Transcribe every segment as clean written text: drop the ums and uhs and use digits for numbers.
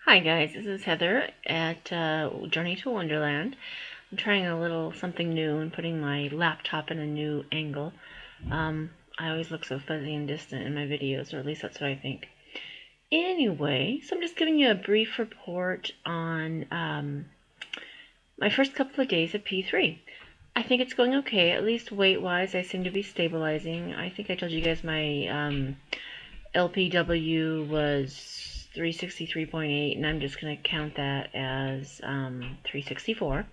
Hi guys, this is Heather at Journey to Wonderland. I'm trying a little something new and putting my laptop in a new angle. I always look so fuzzy and distant in my videos, or at least that's what I think. Anyway, so I'm just giving you a brief report on my first couple of days at P3. I think it's going okay, at least weight-wise. I seem to be stabilizing. I think I told you guys my LPW was 363.8, and I'm just going to count that as 364.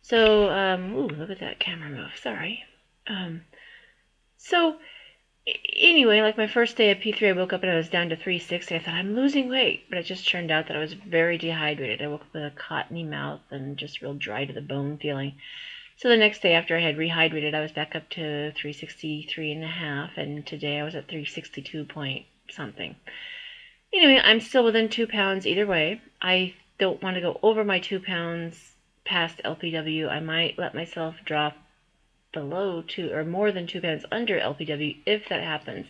So, ooh, look at that camera move. Sorry. Um, so, anyway, like my first day at P3, I woke up and I was down to 360. I thought, I'm losing weight. But it just turned out that I was very dehydrated. I woke up with a cottony mouth and just real dry to the bone feeling. So the next day after I had rehydrated, I was back up to 363 and a half, and today I was at 362 point something. Anyway, I'm still within 2 pounds either way. I don't want to go over my 2 pounds past LPW. I might let myself drop below 2 or more than 2 pounds under LPW if that happens.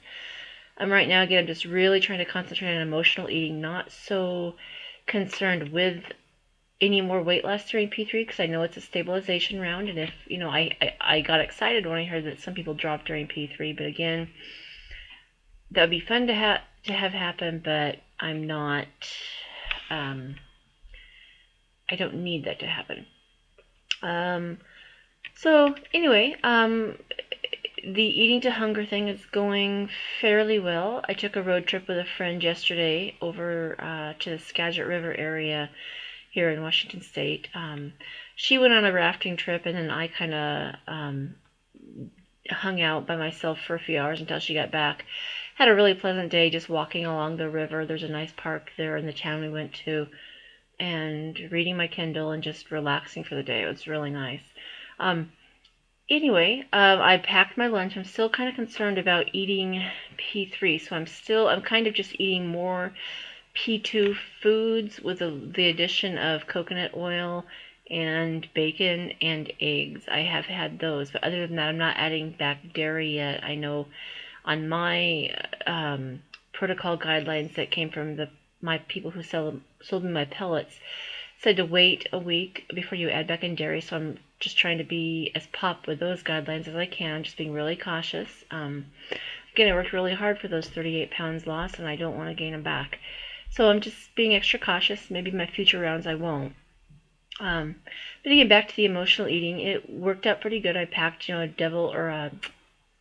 Right now, again, I'm just really trying to concentrate on emotional eating, not so concerned with any more weight loss during P3 because I know it's a stabilization round. And if, I got excited when I heard that some people dropped during P3, but again, that would be fun to have happen, but I'm not. Um, I don't need that to happen. Um, so anyway, the eating to hunger thing is going fairly well. I took a road trip with a friend yesterday over to the Skagit River area here in Washington State. She went on a rafting trip, and then I kind of hung out by myself for a few hours until she got back. Had a really pleasant day just walking along the river. There's a nice park there in the town we went to, and reading my Kindle and just relaxing for the day. It was really nice. Um, anyway, I packed my lunch. I'm still kind of concerned about eating P3, so I'm kind of just eating more P2 foods with the addition of coconut oil and bacon and eggs. I have had those, but other than that, I'm not adding back dairy yet. I know on my protocol guidelines that came from my people who sold me my pellets said to wait a week before you add back in dairy. So I'm just trying to be as pop with those guidelines as I can, just being really cautious. Again, I worked really hard for those 38 pounds lost, and I don't want to gain them back. So I'm just being extra cautious. Maybe my future rounds I won't. But again, back to the emotional eating, it worked out pretty good. I packed, a devil or a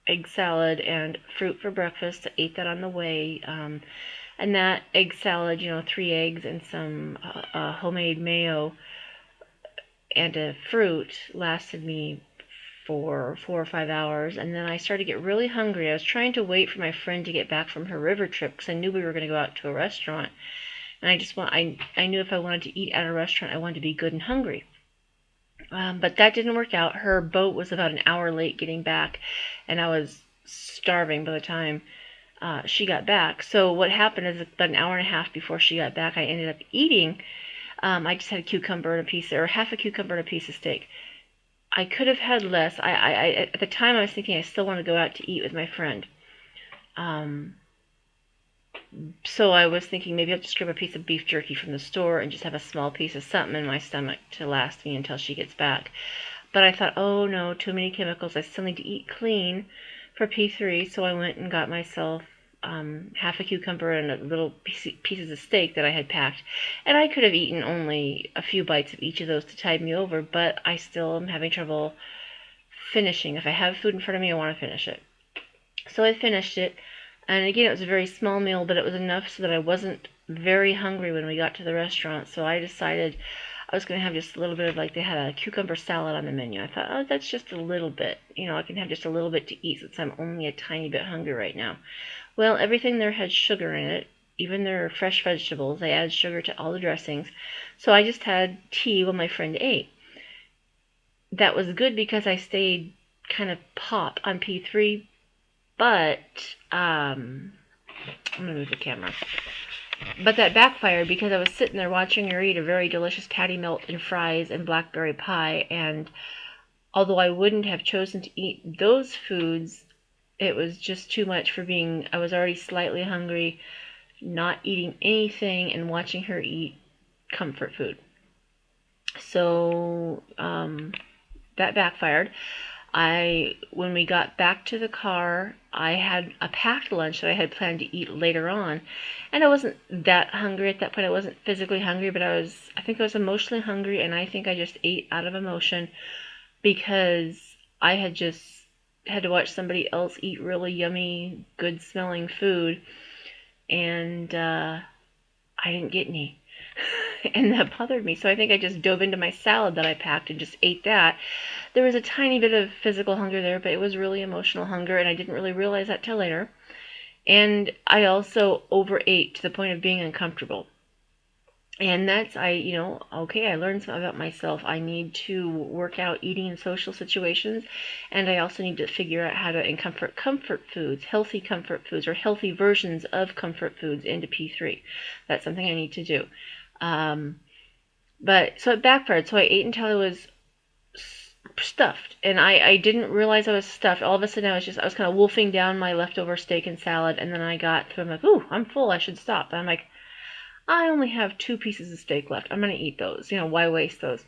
egg salad and fruit for breakfast. I ate that on the way. And that egg salad, 3 eggs and some homemade mayo and a fruit lasted me for 4 or 5 hours, and then I started to get really hungry. I was trying to wait for my friend to get back from her river trip because I knew we were going to go out to a restaurant, and I knew if I wanted to eat at a restaurant, I wanted to be good and hungry. But that didn't work out. Her boat was about an hour late getting back, and I was starving by the time she got back. So what happened is about an hour and a half before she got back, I ended up eating. I just had a cucumber and a piece, or half a cucumber and a piece of steak. I could have had less. At the time I was thinking I still want to go out to eat with my friend. Um, so I was thinking maybe I'll just grab a piece of beef jerky from the store and just have a small piece of something in my stomach to last me until she gets back. But I thought, oh no, too many chemicals. I still need to eat clean for P3. So I went and got myself half a cucumber and a little pieces of steak that I had packed. And I could have eaten only a few bites of each of those to tide me over, but I still am having trouble finishing. If I have food in front of me, I want to finish it. So I finished it. And again, it was a very small meal, but it was enough so that I wasn't very hungry when we got to the restaurant. So I decided I was going to have just a little bit of, like, they had a cucumber salad on the menu. I thought, oh, that's just a little bit. I can have just a little bit to eat since I'm only a tiny bit hungry right now. Well, everything there had sugar in it, even their fresh vegetables. They added sugar to all the dressings. So I just had tea while my friend ate. That was good because I stayed kind of pop on P3, but I'm gonna move the camera. But that backfired because I was sitting there watching her eat a very delicious patty melt and fries and blackberry pie, and although I wouldn't have chosen to eat those foods, it was just too much for being. I was already slightly hungry, not eating anything and watching her eat comfort food. So that backfired. When we got back to the car, I had a packed lunch that I had planned to eat later on, and I wasn't that hungry at that point. I wasn't physically hungry, but I think I was emotionally hungry, and I think I just ate out of emotion because I had just had to watch somebody else eat really yummy, good smelling food, and I didn't get any. And that bothered me. So I think I just dove into my salad that I packed and just ate that. There was a tiny bit of physical hunger there, but it was really emotional hunger, and I didn't really realize that till later. And I also overate to the point of being uncomfortable. And that's, okay, I learned something about myself. I need to work out eating in social situations, and I also need to figure out how to incorporate comfort foods, healthy comfort foods, or healthy versions of comfort foods into P3. That's something I need to do. But so it backfired. So I ate until I was stuffed, and I didn't realize I was stuffed. All of a sudden, I was kind of wolfing down my leftover steak and salad, and then I'm like, ooh, I'm full. I should stop. And I'm like, I only have 2 pieces of steak left. I'm gonna eat those. Why waste those?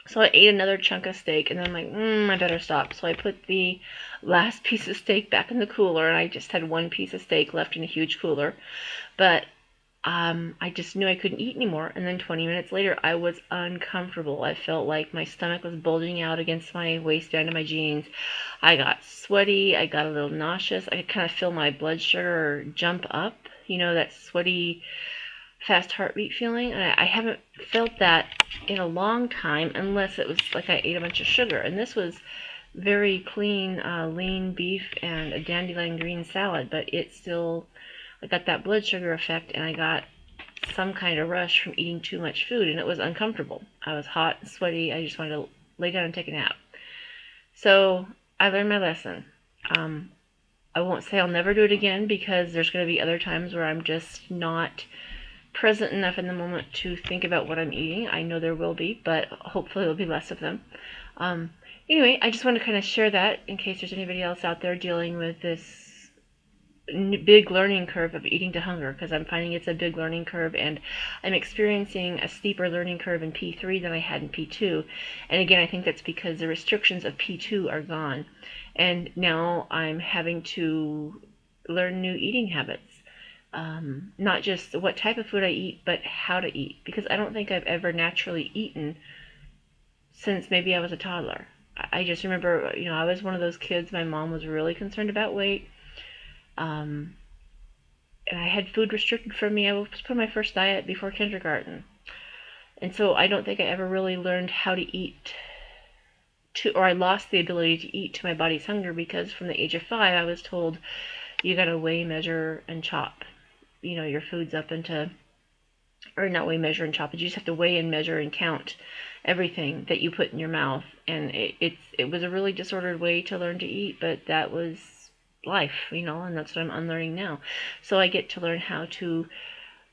So I ate another chunk of steak, and then I'm like, I better stop. So I put the last piece of steak back in the cooler, and I just had 1 piece of steak left in a huge cooler. But I just knew I couldn't eat anymore. And then 20 minutes later, I was uncomfortable. I felt like my stomach was bulging out against my waistband of my jeans. I got sweaty. I got a little nauseous. I could kind of feel my blood sugar jump up. That sweaty, fast heartbeat feeling. And I haven't felt that in a long time, unless it was like I ate a bunch of sugar. And this was very clean, lean beef and a dandelion green salad, but I got that blood sugar effect, and I got some kind of rush from eating too much food, and it was uncomfortable. I was hot and sweaty. I just wanted to lay down and take a nap. So I learned my lesson. I won't say I'll never do it again, because there's going to be other times where I'm just not present enough in the moment to think about what I'm eating. I know there will be, but hopefully there'll be less of them. Anyway, I just want to kind of share that in case there's anybody else out there dealing with this big learning curve of eating to hunger, because I'm finding it's a big learning curve, and I'm experiencing a steeper learning curve in P3 than I had in P2. And again, I think that's because the restrictions of P2 are gone, and now I'm having to learn new eating habits. Not just what type of food I eat, but how to eat, because I don't think I've ever naturally eaten since maybe I was a toddler. I just remember, I was one of those kids. My mom was really concerned about weight. And I had food restricted from me. I was put on my first diet before kindergarten. And so I don't think I ever really learned how to eat or I lost the ability to eat to my body's hunger, because from the age of 5, I was told you gotta weigh, measure, and chop, your foods up into, or not weigh, measure, and chop, but you just have to weigh and measure and count everything that you put in your mouth. And it was a really disordered way to learn to eat, but that was life, and that's what I'm unlearning now. So I get to learn how to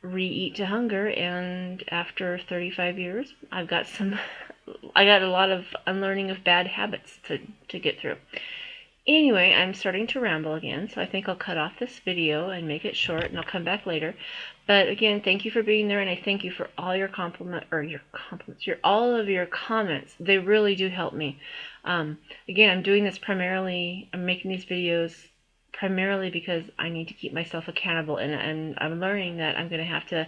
re-eat to hunger, and after 35 years, I got a lot of unlearning of bad habits to get through. Anyway, I'm starting to ramble again, so I think I'll cut off this video and make it short, and I'll come back later. But again, thank you for being there, and I thank you for all your all of your comments. They really do help me. Again, I'm doing this primarily, I'm making these videos primarily because I need to keep myself accountable, and I'm learning that I'm going to have to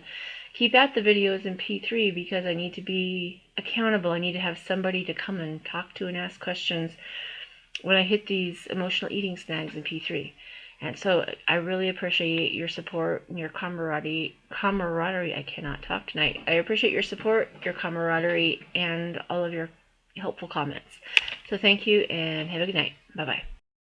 keep at the videos in P3 because I need to be accountable. I need to have somebody to come and talk to and ask questions when I hit these emotional eating snags in P3. And so I really appreciate your support and your camaraderie. I cannot talk tonight. I appreciate your support, your camaraderie, and all of your helpful comments. So thank you, and have a good night. Bye-bye.